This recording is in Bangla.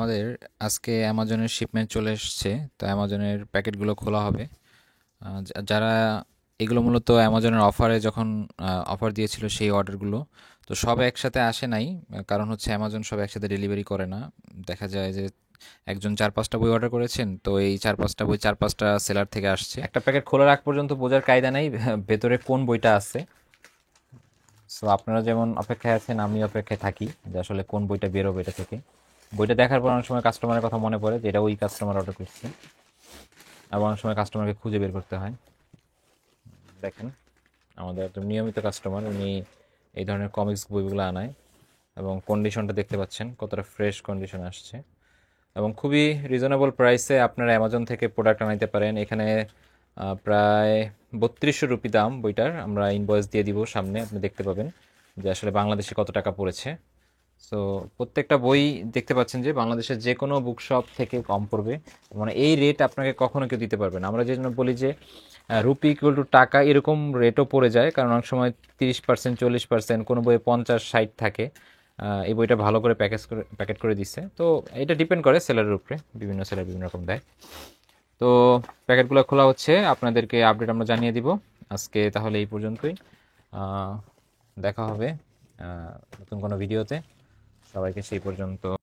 আমাদের আজকে অ্যামাজনের শিপমেন্ট চলে এসেছে। তো অ্যামাজনের প্যাকেটগুলো খোলা হবে। যারা এগুলো মূলত অ্যামাজনের অফারে যখন অফার দিয়েছিল সেই অর্ডারগুলো, তো সব একসাথে আসে নাই। কারণ হচ্ছে অ্যামাজন সব একসাথে ডেলিভারি করে না। দেখা যায় যে একজন 4-5টা বই অর্ডার করেছেন, তো এই 4-5টা বই 4-5টা সেলার থেকে আসছে। একটা প্যাকেট খোলার আগ পর্যন্ত বোঝার কায়দা নেই ভেতরে কোন বইটা আছে। সো আপনারা যেমন অপেক্ষায় আছেন, আমি অপেক্ষায় থাকি যে আসলে কোন বইটা বেরোবে এটা থেকে। বইটা দেখার পর অনেক সময় কাস্টমারের কথা মনে পড়ে যে এটা ওই কাস্টমার অর্ডার করছে, আবার অনেক সময় কাস্টমারকে খুঁজে বের করতে হয়। দেখেন, আমাদের একদম নিয়মিত কাস্টমার, উনি এই ধরনের কমিক্স বইগুলো আনায়। এবং কন্ডিশনটা দেখতে পাচ্ছেন কতটা ফ্রেশ কন্ডিশন আসছে, এবং খুবই রিজনেবল প্রাইসে আপনারা অ্যামাজন থেকে প্রোডাক্ট আনাইতে পারেন। এখানে প্রায় 3200 রুপি দাম বইটার। আমরা ইনভয়েস দিয়ে দিব, সামনে আপনি দেখতে পাবেন যে আসলে বাংলাদেশে কত টাকা পড়েছে। সো প্রত্যেকটা বই দেখতে পাচ্ছেন যে বাংলাদেশের যে কোনো বুক শপ থেকে কম পড়বে। মানে এই রেট আপনাকে কখনো কেউ দিতে পারবে না। আমরা যে জন্য বলি যে রুপি ইকুয়াল টু টাকা, এরকম রেটও পড়ে যায়, কারণ অনেক সময় 30%, 40%, কোনো বইয়ে 50-60 থাকে। এই বইটা ভালো করে প্যাকেট করে দিচ্ছে। তো এটা ডিপেন্ড করে সেলারের উপরে, বিভিন্ন সেলার বিভিন্ন রকম দেয়। তো প্যাকেটগুলো খোলা হচ্ছে, আপনাদেরকে আপডেট আমরা জানিয়ে দিব। আজকে তাহলে এই পর্যন্তই। আহ, দেখা হবে নতুন কোনো ভিডিওতে। সবাইকে সেই পর্যন্ত